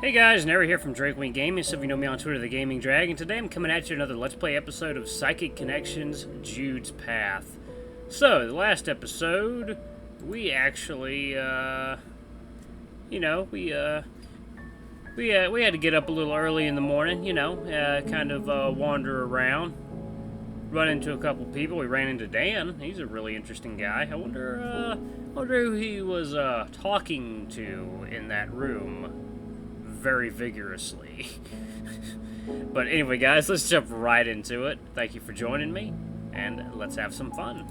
Hey guys, Nary here from Drake Wing Gaming. So if you know me on Twitter, the Gaming Drag, and today I'm coming at you another Let's Play episode of Psychic Connections, Jude's Path. So, the last episode, we actually, we had to get up a little early in the morning, wander around, run into a couple people. We ran into Dan. He's a really interesting guy. I wonder who he was, talking to in that room. Very vigorously. But anyway, guys, let's jump right into it. Thank you for joining me, and let's have some fun.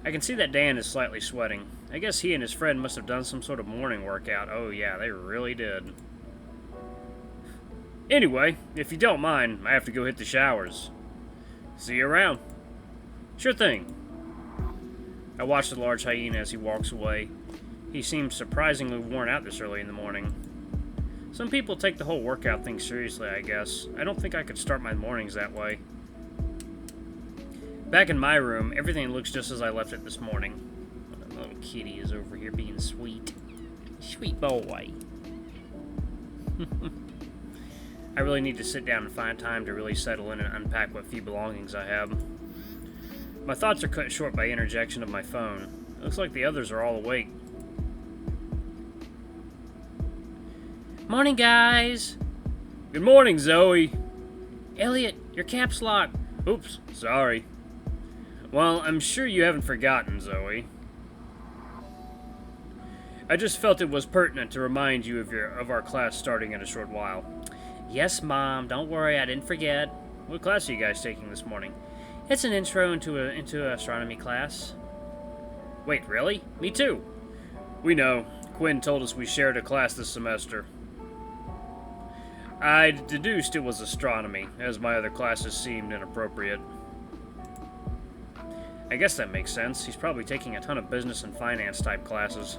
I can see that Dan is slightly sweating. I guess he and his friend must have done some sort of morning workout. Oh yeah, they really did. Anyway, if you don't mind, I have to go hit the showers. See you around. Sure thing. I watch the large hyena as he walks away. He seems surprisingly worn out this early in the morning. Some people take the whole workout thing seriously, I guess. I don't think I could start my mornings that way. Back in my room, everything looks just as I left it this morning. My little kitty is over here being sweet. Sweet boy. I really need to sit down and find time to really settle in and unpack what few belongings I have. My thoughts are cut short by interjection of my phone. It looks like the others are all awake. Morning, guys. Good morning, Zoe. Elliot, your cap's locked. Oops, sorry. Well, I'm sure you haven't forgotten, Zoe. I just felt it was pertinent to remind you of our class starting in a short while. Yes, Mom. Don't worry, I didn't forget. What class are you guys taking this morning? It's an intro into an astronomy class. Wait, really? Me too. We know. Quinn told us we shared a class this semester. I deduced it was astronomy, as my other classes seemed inappropriate. I guess that makes sense. He's probably taking a ton of business and finance type classes.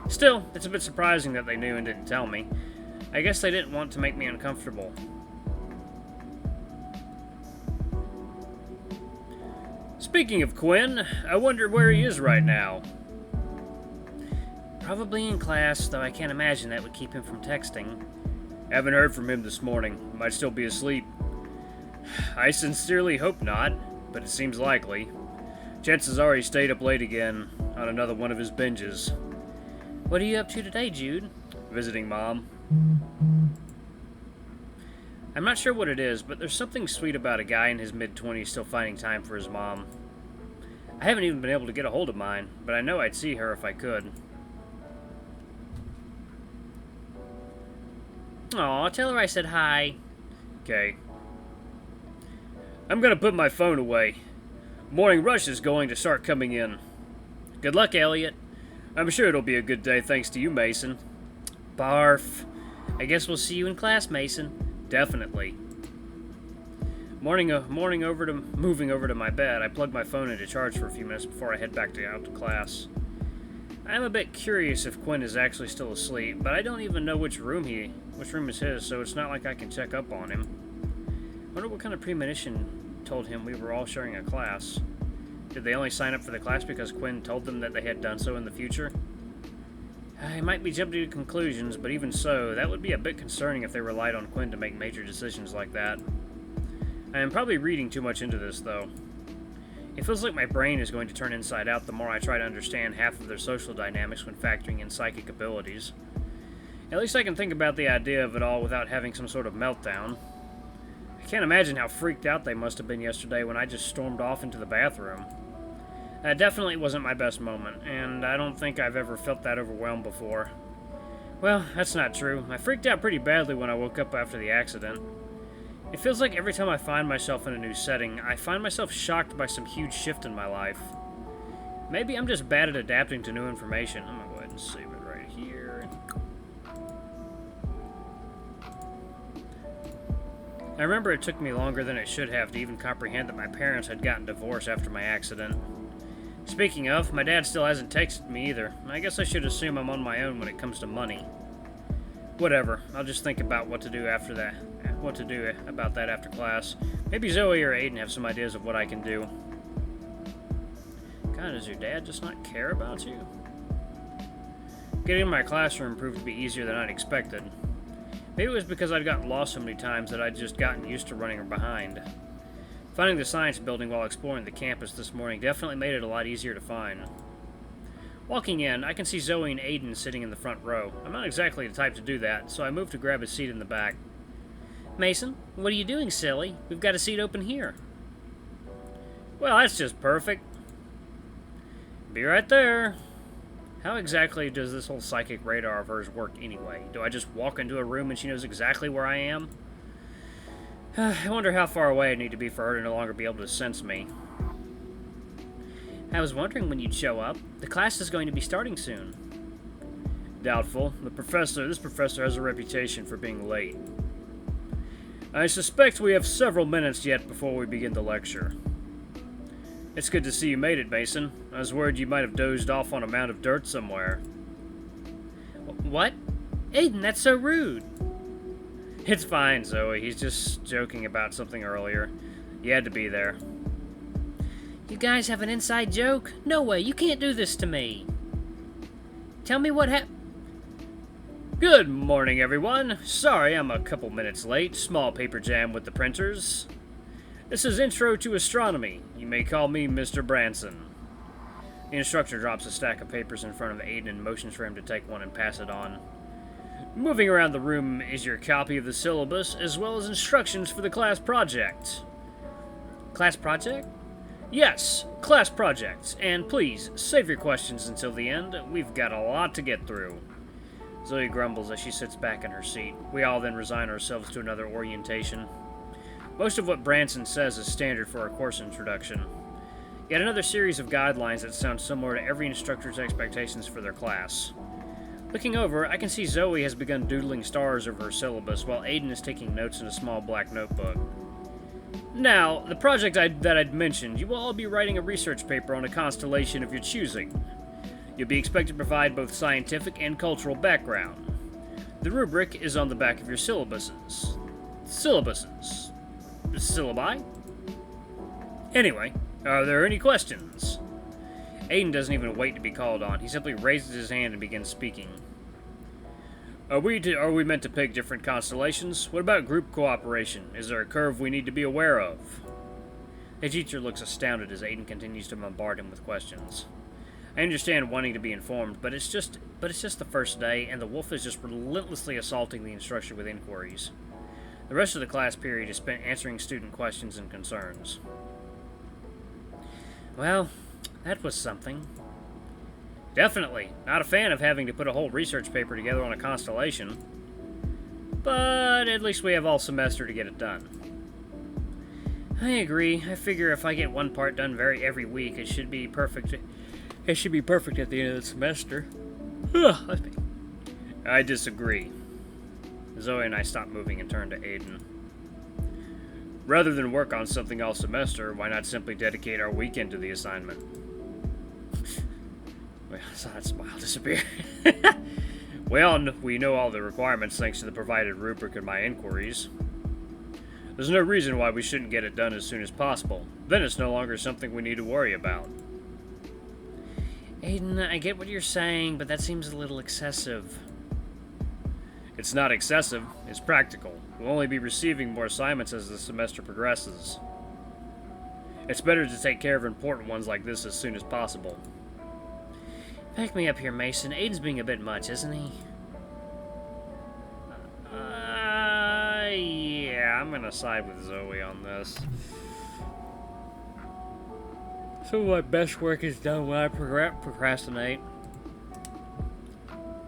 Still, it's a bit surprising that they knew and didn't tell me. I guess they didn't want to make me uncomfortable. Speaking of Quinn, I wonder where he is right now. Probably in class, though I can't imagine that would keep him from texting. Haven't heard from him this morning. Might still be asleep. I sincerely hope not, but it seems likely. Chances are he stayed up late again on another one of his binges. What are you up to today, Jude? Visiting Mom. I'm not sure what it is, but there's something sweet about a guy in his mid-20s still finding time for his mom. I haven't even been able to get a hold of mine, but I know I'd see her if I could. Aw, tell her I said hi. Okay. I'm gonna put my phone away. Morning rush is going to start coming in. Good luck, Elliot. I'm sure it'll be a good day thanks to you, Mason. Barf. I guess we'll see you in class, Mason. Definitely. Moving over to my bed, I plug my phone into charge for a few minutes before I head back out to class. I'm a bit curious if Quinn is actually still asleep, but I don't even know which room is his, so it's not like I can check up on him. I wonder what kind of premonition told him we were all sharing a class. Did they only sign up for the class because Quinn told them that they had done so in the future? I might be jumping to conclusions, but even so, that would be a bit concerning if they relied on Quinn to make major decisions like that. I am probably reading too much into this, though. It feels like my brain is going to turn inside out the more I try to understand half of their social dynamics when factoring in psychic abilities. At least I can think about the idea of it all without having some sort of meltdown. I can't imagine how freaked out they must have been yesterday when I just stormed off into the bathroom. That definitely wasn't my best moment, and I don't think I've ever felt that overwhelmed before. Well, that's not true. I freaked out pretty badly when I woke up after the accident. It feels like every time I find myself in a new setting, I find myself shocked by some huge shift in my life. Maybe I'm just bad at adapting to new information. I'm gonna go ahead and save it right here. I remember it took me longer than it should have to even comprehend that my parents had gotten divorced after my accident. Speaking of, my dad still hasn't texted me either. I guess I should assume I'm on my own when it comes to money. Whatever, I'll just think about what to do about that after class. Maybe Zoe or Aiden have some ideas of what I can do. God, does your dad just not care about you? Getting in my classroom proved to be easier than I'd expected. Maybe it was because I'd gotten lost so many times that I'd just gotten used to running behind. Finding the science building while exploring the campus this morning definitely made it a lot easier to find. Walking in, I can see Zoe and Aiden sitting in the front row. I'm not exactly the type to do that, so I move to grab a seat in the back. Mason, what are you doing, silly? We've got a seat open here. Well, that's just perfect. Be right there. How exactly does this whole psychic radar of hers work anyway? Do I just walk into a room and she knows exactly where I am? I wonder how far away I need to be for her to no longer be able to sense me. I was wondering when you'd show up. The class is going to be starting soon. Doubtful. This professor has a reputation for being late. I suspect we have several minutes yet before we begin the lecture. It's good to see you made it, Mason. I was worried you might have dozed off on a mound of dirt somewhere. What? Aiden, that's so rude. It's fine, Zoe. He's just joking about something earlier. You had to be there. You guys have an inside joke? No way, you can't do this to me. Tell me what happened. Good morning, everyone. Sorry I'm a couple minutes late. Small paper jam with the printers. This is Intro to Astronomy. You may call me Mr. Branson. The instructor drops a stack of papers in front of Aiden and motions for him to take one and pass it on. Moving around the room is your copy of the syllabus, as well as instructions for the class project. Class project? Yes, class project. And please, save your questions until the end. We've got a lot to get through. Zoe grumbles as she sits back in her seat. We all then resign ourselves to another orientation. Most of what Branson says is standard for a course introduction. Yet another series of guidelines that sound similar to every instructor's expectations for their class. Looking over, I can see Zoe has begun doodling stars over her syllabus, while Aiden is taking notes in a small black notebook. Now, the project that I'd mentioned, you will all be writing a research paper on a constellation of your choosing. You'll be expected to provide both scientific and cultural background. The rubric is on the back of your syllabuses. Syllabi? Anyway, are there any questions? Aiden doesn't even wait to be called on. He simply raises his hand and begins speaking. Are we meant to pick different constellations? What about group cooperation? Is there a curve we need to be aware of? The teacher looks astounded as Aiden continues to bombard him with questions. I understand wanting to be informed, but it's just the first day, and the wolf is just relentlessly assaulting the instructor with inquiries. The rest of the class period is spent answering student questions and concerns. Well, that was something. Definitely. Not a fan of having to put a whole research paper together on a constellation. But at least we have all semester to get it done. I agree. I figure if I get one part done every week, it should be perfect. It should be perfect at the end of the semester. I disagree. Zoe and I stop moving and turn to Aiden. Rather than work on something all semester, why not simply dedicate our weekend to the assignment? I saw that smile disappear. We know all the requirements thanks to the provided rubric in my inquiries. There's no reason why we shouldn't get it done as soon as possible. Then it's no longer something we need to worry about. Aiden, I get what you're saying, but that seems a little excessive. It's not excessive, it's practical. We'll only be receiving more assignments as the semester progresses. It's better to take care of important ones like this as soon as possible. Back me up here, Mason. Aiden's being a bit much, isn't he? Yeah, I'm gonna side with Zoe on this. Some of my best work is done when I procrastinate.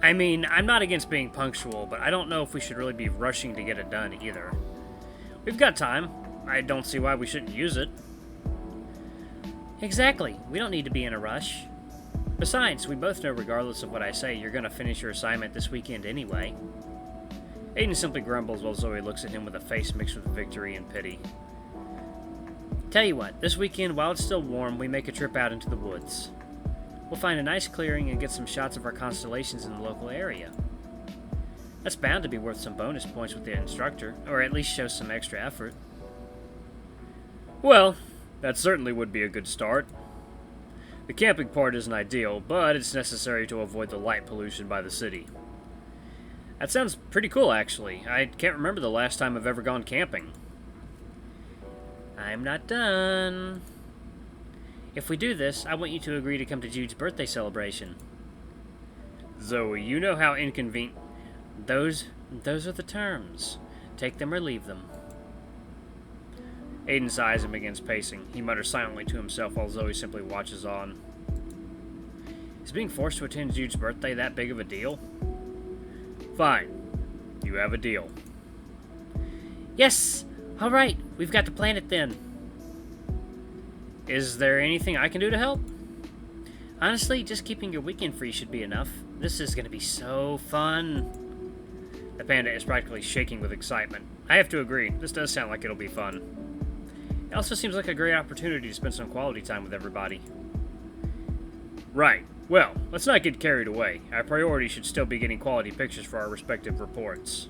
I mean, I'm not against being punctual, but I don't know if we should really be rushing to get it done either. We've got time. I don't see why we shouldn't use it. Exactly. We don't need to be in a rush. Besides, we both know regardless of what I say, you're going to finish your assignment this weekend anyway. Aiden simply grumbles while Zoe looks at him with a face mixed with victory and pity. Tell you what, this weekend, while it's still warm, we make a trip out into the woods. We'll find a nice clearing and get some shots of our constellations in the local area. That's bound to be worth some bonus points with the instructor, or at least show some extra effort. Well, that certainly would be a good start. The camping part isn't ideal, but it's necessary to avoid the light pollution by the city. That sounds pretty cool, actually. I can't remember the last time I've ever gone camping. I'm not done. If we do this, I want you to agree to come to Jude's birthday celebration. Zoe, you know how inconvenient... Those are the terms. Take them or leave them. Aiden sighs and begins pacing. He mutters silently to himself while Zoe simply watches on. Is being forced to attend Jude's birthday that big of a deal? Fine. You have a deal. Yes! Alright, we've got to plan it then. Is there anything I can do to help? Honestly, just keeping your weekend free should be enough. This is going to be so fun. The panda is practically shaking with excitement. I have to agree, this does sound like it'll be fun. It also seems like a great opportunity to spend some quality time with everybody. Right. Well, let's not get carried away. Our priority should still be getting quality pictures for our respective reports.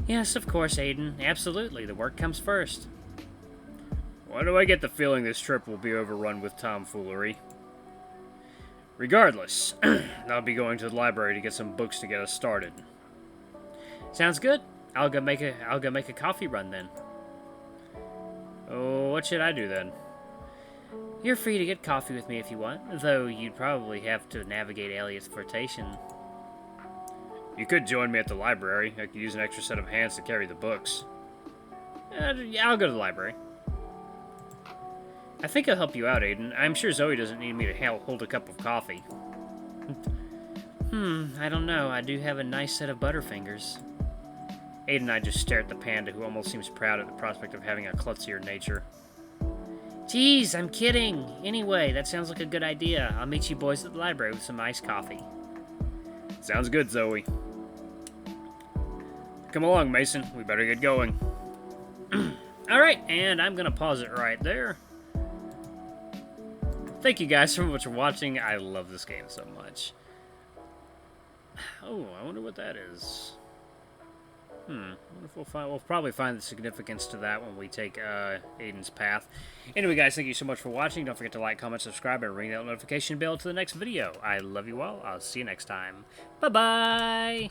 Yes, of course, Aiden. Absolutely. The work comes first. Why do I get the feeling this trip will be overrun with tomfoolery? Regardless, I'll be going to the library to get some books to get us started. Sounds good. I'll go make a coffee run then. Oh, what should I do then? You're free to get coffee with me if you want, though you'd probably have to navigate Elliot's flirtation. You could join me at the library. I could use an extra set of hands to carry the books. Yeah, I'll go to the library. I think I'll help you out, Aiden. I'm sure Zoe doesn't need me to hold a cup of coffee. I don't know. I do have a nice set of butterfingers. Aiden and I just stare at the panda, who almost seems proud at the prospect of having a klutzier nature. Geez, I'm kidding. Anyway, that sounds like a good idea. I'll meet you boys at the library with some iced coffee. Sounds good, Zoe. Come along, Mason. We better get going. Alright, and I'm going to pause it right there. Thank you guys so much for watching. I love this game so much. Oh, I wonder what that is. I wonder if we'll probably find the significance to that when we take Aiden's path. Anyway, guys, thank you so much for watching. Don't forget to like, comment, subscribe, and ring that notification bell to the next video. I love you all. I'll see you next time. Bye-bye!